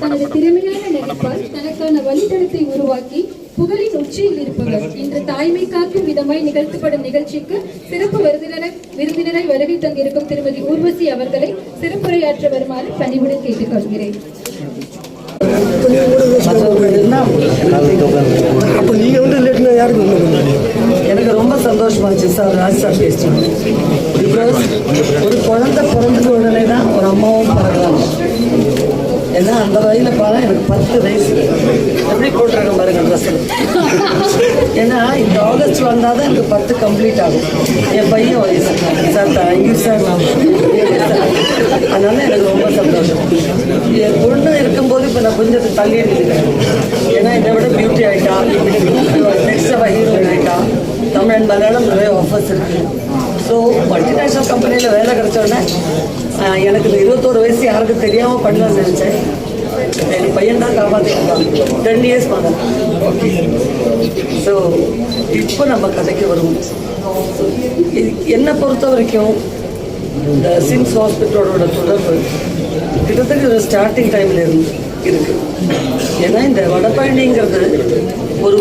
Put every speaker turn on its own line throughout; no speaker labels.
தனது திறமையான நடிப்பால் தனக்கான வழித்தடத்தை உருவாக்கி புகழின் உச்சியில் இருப்பவர். இன்று தாய்மை காக்கும் விதமாய் நிகழ்த்தப்படும் நிகழ்ச்சிக்கு சிறப்பு விருந்தினராய் வருகை தந்திருக்கும் திருமதி ஊர்வசி அவர்களை சிறப்புரையாற்ற வருமாறு பணிவுடன் கேட்டுக்கொள்கிறேன்.
எனக்கு ரொம்ப சந்தோஷமாச்சு சார். ராஜ் சார் பேசுகிறேன். பிகாஸ் ஒரு குழந்தை பிறந்தது உடனே தான் ஒரு அம்மாவும் பிறகுறாங்க. ஏன்னா அந்த வயதில் பார்த்தா எனக்கு 10 வயசு எப்படி போட்டுருக்க பாருங்க ட்ரெஸ்ஸில். ஏன்னா இந்த ஆகஸ்ட் வந்தால் தான் எனக்கு 10 கம்ப்ளீட் ஆகும். என் பையன் வயசு சார். Thank you sir. அதனால எனக்கு ரொம்ப சந்தோஷம். என் பொண்ணு இருக்கும்போது இப்போ நான் கொஞ்சம் தள்ளி எடுத்துக்கிறேன். ஏன்னா இதை விட பியூட்டி ஆகிட்டா, நெக்ஸ்ட் அவள் ஹீரோயின் ஆகிட்டா. தமிழ் அண்ட் மலையாளம் நிறைய ஆஃபர்ஸ் இருக்குது. ஸோ மல்டிநேஷ்னல் கம்பெனியில் வேலை கிடைச்சோடனே எனக்கு இந்த 21 வயசு யாருக்கும் தெரியாமல் பண்ணலாம்னு நினச்சேன். என் பையன் தான் காப்பாற்றிருக்கான். 10 இயர்ஸ் மகன். ஓகே. ஸோ இப்போ நம்ம கதைக்கு வருவோம். என்னை பொறுத்த வரைக்கும் இந்த சிம்ஸ் ஹாஸ்பிட்டலோட தொடர்பு கிட்டத்தட்ட ஒரு ஸ்டார்டிங் டைமில் இருக்குது. ஏன்னா இந்த வடபழனிங்கிறது ஒரு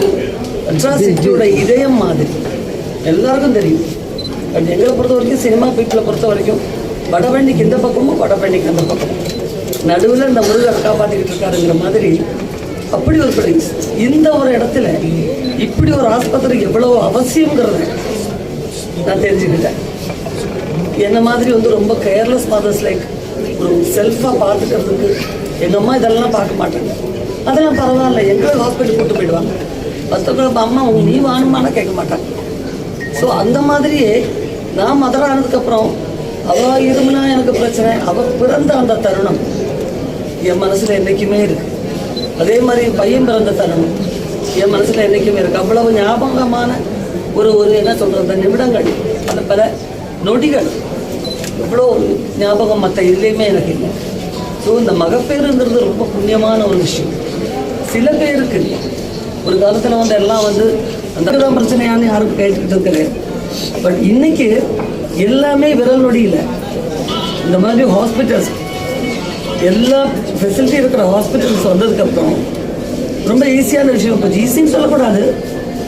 அட்ராசிட்டியோட இதயம் மாதிரி எல்லாருக்கும் தெரியும். பட் எங்களை பொறுத்த வரைக்கும் சினிமா பீப்பிளை பொறுத்த வரைக்கும் வடபழனிக்கு இந்த பக்கமும் வடபழனிக்கு அந்த பக்கமும் நடுவில் இந்த முருகர் காப்பாற்றிக்கிட்டு இருக்காருங்கிற மாதிரி அப்படி ஒரு பிளேஸ். இந்த ஒரு இடத்துல இப்படி ஒரு ஆஸ்பத்திரி எவ்வளோ அவசியங்கிறத நான் தெரிஞ்சுக்கிட்டேன். என்ன மாதிரி ரொம்ப கேர்லெஸ் மதர்ஸ் லைக் ஒரு செல்ஃபாக பார்த்துக்கிறதுக்கு எங்கள் அம்மா இதெல்லாம் பார்க்க மாட்டாங்க. அதெல்லாம் பரவாயில்ல, எங்கள் ஹாஸ்பிட்டல் கூட்டு போயிடுவாங்க. மற்றவங்க அம்மா நீ வாணுமானா கேட்க மாட்டாங்க. ஸோ அந்த மாதிரியே நான் மதர் ஆனதுக்கப்புறம் அவள் இருமுனா எனக்கு பிரச்சனை. அவள் பிறந்த அந்த தருணம் என் மனசில் என்றைக்குமே இருக்குது. அதே மாதிரி பையன் பிறந்த தருணம் என் மனசில் என்றைக்குமே இருக்குது. அவ்வளவு ஞாபகமான ஒரு என்ன சொல்கிறது நிமிடங்கள், அந்த பல நொடிகள் இவ்வளோ ஞாபகம் மற்ற இதுலேயுமே எனக்கு இல்லை. ஸோ இந்த மகப்பேறுங்கிறது ரொம்ப புண்ணியமான ஒரு விஷயம். சில பேருக்கு ஒரு காலத்தில் எல்லாம் அந்த பிரச்சனையானு யாருக்கும் கேட்டுக்கிட்டு கிடையாது. பட் இன்னைக்கு எல்லாமே விரல் நொடியில் இந்த மாதிரி ஹாஸ்பிட்டல்ஸ் எல்லா ஃபெசிலிட்டி இருக்கிற ஹாஸ்பிட்டல்ஸ் வந்ததுக்கப்புறம் ரொம்ப ஈஸியான விஷயம். இப்போ ஈஸின்னு சொல்லக்கூடாது,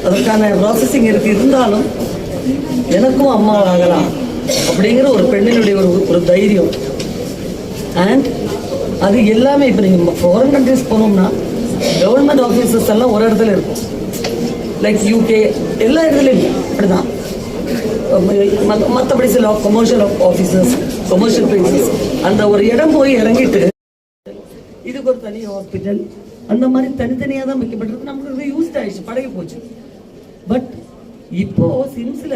அதற்கான ப்ராசஸிங் இருக்குது. இருந்தாலும் எனக்கும் அம்மா ஆகலாம் அப்படிங்கிற ஒரு பெண்ணினுடைய ஒரு தைரியம். அண்ட் அது எல்லாமே இப்போ நீங்கள் ஃபாரின் கண்ட்ரிஸ் போனோம்னா கவர்மெண்ட் ஆஃபீஸர்ஸ் எல்லாம் ஒரு இடத்துல இருக்கும். லைக் யூகே எல்லா இடத்துலையும் அப்படிதான். மற்றபடி சில கமர்ஷியல் ஆஃபீஸர்ஸ், கமர்ஷியல் பிளேசஸ் அந்த ஒரு இடம் போய் இறங்கிட்டு இதுக்கு ஒரு தனி ஹாஸ்பிட்டல் அந்த மாதிரி தனித்தனியாக தான் வைக்கப்பட்டிருக்கு. நமக்கு யூஸ்ட் ஆயிடுச்சு, பழகி போச்சு. பட் இப்போ சிம்ஸில்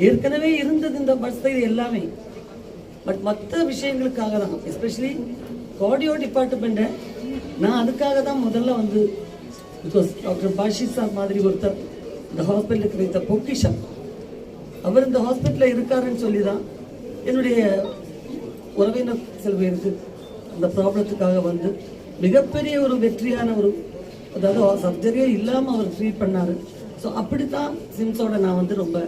ஏற்கனவே இருந்தது இந்த பஸ் இது எல்லாமே. பட் மற்ற விஷயங்களுக்காக தான், எஸ்பெஷலி கார்டியோ டிபார்ட்மெண்ட்டை நான் அதுக்காக தான் முதல்ல பிகாஸ் டாக்டர் பாஷி சார் மாதிரி ஒருத்தர் இந்த ஹாஸ்பிட்டலுக்கு வைத்த பொக்கிஷம். அவர் இந்த ஹாஸ்பிட்டலில் இருக்காருன்னு சொல்லி தான் என்னுடைய உறவினர் சில பேருக்கு அந்த ப்ராப்ளத்துக்காக மிகப்பெரிய ஒரு வெற்றியான அதாவது சர்ஜரியே இல்லாமல் அவர் ட்ரீட் பண்ணார். ஸோ அப்படி தான் சிம்ஸோட நான் ரொம்ப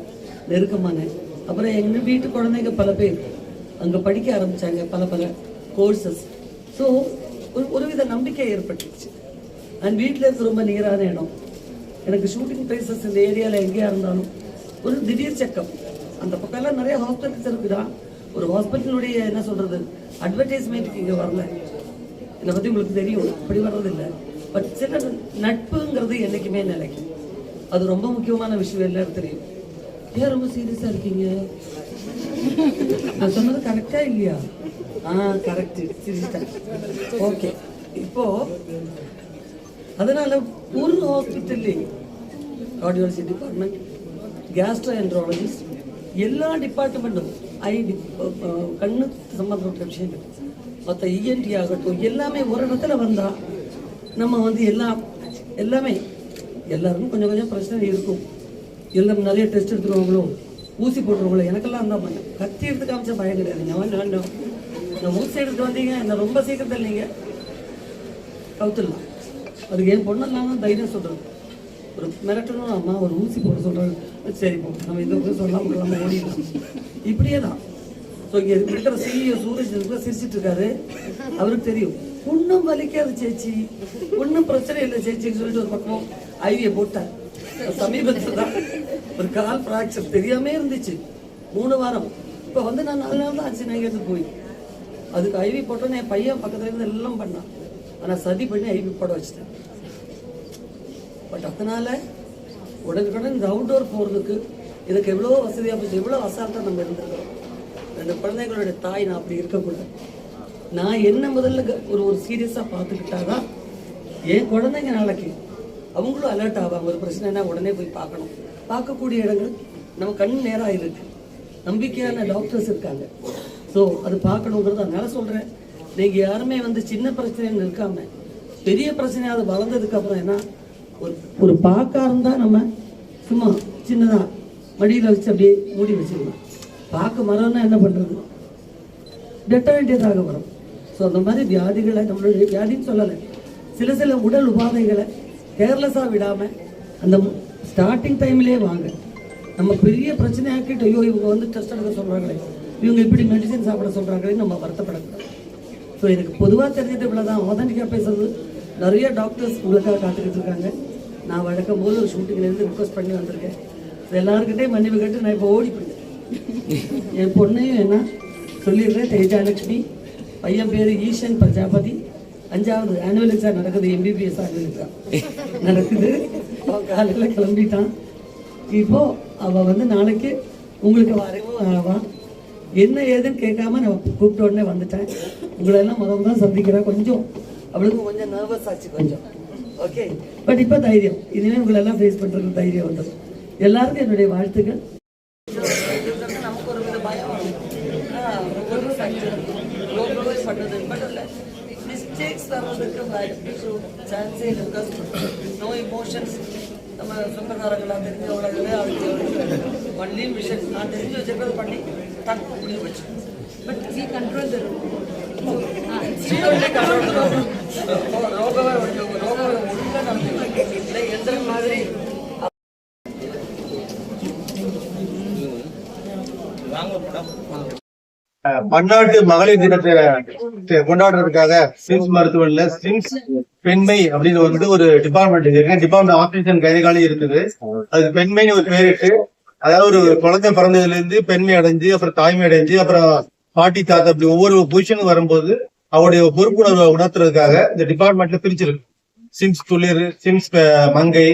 நெருக்கமானேன். அப்புறம் எங்கள் வீட்டு குழந்தைங்க பல பேர் அங்கே படிக்க ஆரம்பித்தாங்க, பல கோர்சஸ். ஸோ ஒருவித நம்பிக்கை ஏற்பட்டுருச்சு. அண்ட் வீட்டில் இருக்க ரொம்ப நீரான இடம். எனக்கு ஷூட்டிங் பிளேசஸ் இந்த ஏரியாவில் எங்கேயா இருந்தாலும் ஒரு திடீர் செக்கப். அந்த பக்கம்லாம் நிறைய ஹாஸ்பிட்டல்ஸ் இருக்குதா. ஒரு ஹாஸ்பிட்டலுடைய என்ன சொல்கிறது அட்வர்டைஸ்மெண்ட்டுக்கு இங்கே வரல. என்னை பற்றி உங்களுக்கு தெரியும், அப்படி வர்றதில்லை. பட் சில நட்புங்கிறது என்றைக்குமே நிலைக்கும். அது ரொம்ப முக்கியமான விஷயம், எல்லாரும் தெரியும். ஏன் ரொம்ப சீரியஸாக இருக்கீங்க? நான் சொன்னது கரெக்டா இல்லையா? கரெக்ட், சீரியஸா. ஓகே. இப்போ அதனால ஒரு ஹாஸ்பிட்டல்லே கார்டியாலஜி டிபார்ட்மெண்ட், கேஸ்ட்ரோஎன்ட்ராலஜிஸ்ட், எல்லா டிபார்ட்மெண்ட்டும் கண்ணு சம்பந்தப்பட்ட விஷயங்கள், மற்ற இஎன்டி ஆகட்டும், எல்லாமே ஒரு இடத்துல வந்தால் நம்ம எல்லாமே எல்லாருக்கும் கொஞ்சம் கொஞ்சம் பிரச்சனை இருக்கும். எல்லாம் நிறைய டெஸ்ட் எடுத்துருவாங்களோ, ஊசி போட்டுருவாங்களோ. எனக்கெல்லாம் இருந்தால் பண்ணேன். கத்தி எடுத்து காமிச்சா பயம் கிடையாது. நான் ஊசி எடுத்து வந்தீங்க, என்ன ரொம்ப சீக்கிரத்தில் நீங்கள் கவுத்துடலாம். அதுக்கு என் பொண்ணெல்லாம் தைரியம் சொல்கிறது. ஒரு மிரட்டணும், அம்மா ஒரு ஊசி போட சொல்கிறாங்க, சரி போ நம்ம இந்த ஊசி சொல்லலாம் ஓடிடலாம். இப்படியே தான். ஸோ இங்கே இருக்கிற சிஇஓ சூரஜ் சிரிச்சிட்டு இருக்காரு. அவருக்கு தெரியும் ஒன்றும் வலிக்காது சேச்சி, ஒன்றும் பிரச்சனை இல்லை சேச்சின்னு சொல்லிட்டு ஒரு பக்கம் ஐவியை போட்டார். சமீபத்தில் தான் ஒரு கால் ஃப்ராக்சர் தெரியாமே இருந்துச்சு 3 வாரம். இப்போ வந்து நான் 4 நாள் தான் ஆச்சு நான் இங்கேருந்து போய். அதுக்கு ஐவி போட்டோன்னு என் பையன் பக்கத்துல இருந்து எல்லாம் பண்ணான். ஆனால் சதி பண்ணி ஐவி போட வச்சுட்டேன். பட் அதனால உடனுக்குடன் இந்த அவுட்டோர் போகிறதுக்கு எனக்கு எவ்வளோ வசதியாக போச்சு, எவ்வளோ அசால்ட்டாக நம்ம இருந்திருக்கிறோம். 2 குழந்தைங்களுடைய தாய் நான் அப்படி இருக்கக்கூடாது. நான் என்ன முதல்ல ஒரு சீரியஸாக பார்த்துக்கிட்டாதான் என் குழந்தைங்க நாளைக்கு அவங்களும் அலர்ட் ஆவாங்க. ஒரு பிரச்சனைனா உடனே போய் பார்க்கணும். பார்க்கக்கூடிய இடங்கள் நம்ம கண் நேராக இருக்கு, நம்பிக்கையான டாக்டர்ஸ் இருக்காங்க. ஸோ அது பார்க்கணுங்கிறது அதனால சொல்கிறேன். நீங்கள் யாருமே வந்து சின்ன பிரச்சனைன்னு இருக்காம பெரிய பிரச்சனையாக அது வளர்ந்ததுக்கு அப்புறம் என்ன ஒரு பார்க்க இருந்தால் நம்ம சும்மா சின்னதாக மடியில் வச்சு அப்படியே மூடி வச்சுக்கலாம். பார்க்க மரம்னா என்ன பண்ணுறது, டெட்ட வேண்டியதாக வரும். ஸோ அந்த மாதிரி வியாதிகளை நம்மளுடைய வியாதின்னு சொல்லலை, சில உடல் உபாதைகளை கேர்லெஸ்ஸாக விடாமல் அந்த ஸ்டார்டிங் டைம்லேயே வாங்க. நம்ம பெரிய பிரச்சனை ஆக்கிட்டு ஐயோ இவங்க வந்து டெஸ்ட் எடுக்க சொல்கிறாங்களே, இவங்க இப்படி மெடிசின் சாப்பிட சொல்கிறாங்களே நம்ம வருத்தப்படக்கூடாது. ஸோ எனக்கு பொதுவாக தெரிஞ்சது இவ்வளோ தான். ஆதென்டிக்காக பேசுறது நிறைய டாக்டர்ஸ் உங்களுக்காக காத்துக்கிட்டு இருக்காங்க. நான் வழக்கம் போது ஒரு ஷூட்டிங்லேருந்து ரிக்வஸ்ட் பண்ணி வந்திருக்கேன். எல்லாருக்கிட்டே மன்னிப்பு கேட்டு நான் இப்போ ஓடி போயிட்டேன். என் பொண்ணையும் என்ன சொல்லிடுறேன், தேஜாலட்சுமி, பையன் பேர் ஈஷன் பிரஜாபதி, 5வது ஆனுவல் எக்ஸாம் நடக்குது, எம்பிபிஎஸ் ஆனுவல் எக்ஸாம் நடக்குது. அவன் காலையில் கிளம்பிட்டான். இப்போ அவள் வந்து நாளைக்கு உங்களுக்கு வரைவும் ஆவான். என்ன ஏதுன்னு கேட்காம நான் கூப்பிட்ட உடனே வந்துட்டேன். உங்களெல்லாம் முதல்ல தான் சந்திக்கிறேன். கொஞ்சம் அவளுக்கு கொஞ்சம் நர்வஸ் ஆச்சு கொஞ்சம். ஓகே, பட் இப்போ தைரியம், இனிமேல் உங்களெல்லாம் ஃபேஸ் பண்ணுறதுக்கு தைரியம் வந்தது. எல்லாருக்கும் என்னுடைய வாழ்த்துக்கள். நமக்கு ஒரு வித பயம் பண்ணுறது பட் இல்லை, மிஸ்டேக்ஸ் வர்றதுக்கு சான்ஸே இல்லை. No emotions. நம்ம சொந்தக்காரங்களாம் தெரிஞ்சவங்களே அவங்களுக்கு ஒன்லி விஷன் நான் தெரிஞ்சு வச்சுக்கிறது பண்ணி டக்கு முடிஞ்சு வச்சு. பட் வி கண்ட்ரோல் த ரோகவை ஒழுங்காக நடந்து இல்லை எந்த மாதிரி
பன்னாட்டு மகளிர் தினத்தை கொண்டாடுறதுக்காக சிம்ஸ் மருத்துவமனையில சிம்ஸ் பெண்மை அப்படின்னு வந்து ஒரு டிபார்ட்மெண்ட் இருக்கு. டிபார்ட்மெண்ட் ஆபரேஷன் கைகாலி இருக்குது. அது பெண்மைன்னு ஒரு பேரிட்டு, அதாவது ஒரு குழந்தை பிறந்ததுல இருந்து பெண்மை அடைஞ்சு அப்புறம் தாய்மை அடைஞ்சு அப்புறம் பாட்டி தாத்தா அப்படி ஒவ்வொரு பொசிஷனுக்கு வரும்போது அவருடைய பொறுப்புணர்வை உணர்த்துறதுக்காக இந்த டிபார்ட்மெண்ட்ல பிரிச்சிருக்கு. சிம்ஸ் துளிர், சிம்ஸ் மங்கை,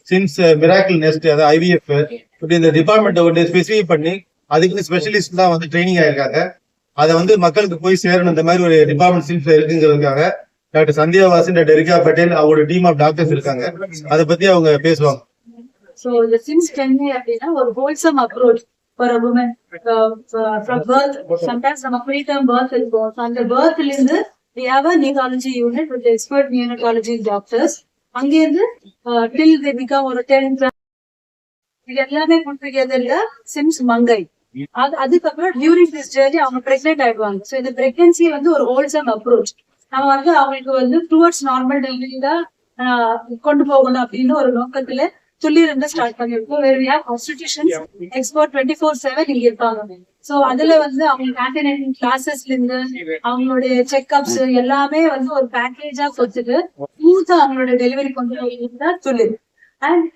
சிம்ஸ் மிராக்கிள் நெஸ்ட், அதாவது ஐவிஎஃப், இப்படி இந்த டிபார்ட்மெண்ட்டை வந்து ஸ்பெசிஃபை பண்ணி அதுக்குன்னு ஸ்பெஷலிஸ்ட் தான் வந்து ட்ரைனிங் ஆயிருக்காங்க. அதை வந்து மக்களுக்கு போய் சேரணும். இந்த மாதிரி ஒரு டிபார்ட்மெண்ட் சிம்ஸ் இருக்குங்கிறதுக்காக டாக்டர் சந்தியா வாசன், டாக்டர் ரிகா பட்டேல், அவரோட டீம் ஆஃப் டாக்டர்ஸ் இருக்காங்க. அதை பத்தி அவங்க பேசுவாங்க.
So the SIMS பெண்மை அப்படின்னா ஒரு wholesome approach for a woman from birth. Sometimes நம்ம preterm birth இருக்கும். So அந்த birthல இருந்து we have a neonatology unit with expert neonatology doctors. அங்கிருந்து till they become ஒரு 10 இது எல்லாமே put together SIMS மங்கை. அதுக்கப்புறம் டியூரிங் திஸ் ஜர்னி அவங்க பிரெக்னென்ட் ஆயிடுவாங்க. ஸோ இந்த பிரெக்னன்சி வந்து ஒரு ஹோல்சம் அப்ரோச். நம்ம வந்து அவங்களுக்கு வந்து டுவர்ட்ஸ் நார்மல் டெலிவரி தான் கொண்டு போகணும் அப்படின்னு ஒரு நோக்கத்துல துள்ளிருந்து ஸ்டார்ட் பண்ணிருக்கோம். வேற யார் கான்ஸ்டிடியூஷன் எக்ஸ்பர்ட் 24/7 இங்க இருப்பாங்க. ஸோ அதுல வந்து அவங்களுக்கு ஆன்டினேட்டல் கிளாஸஸ்ல இருந்து அவங்களுடைய செக்அப்ஸ் எல்லாமே வந்து ஒரு பேக்கேஜா கொடுத்துட்டு ஸ்மூத்தா அவங்களோட டெலிவரி கொண்டு போய் துள்ளிரு. அண்ட்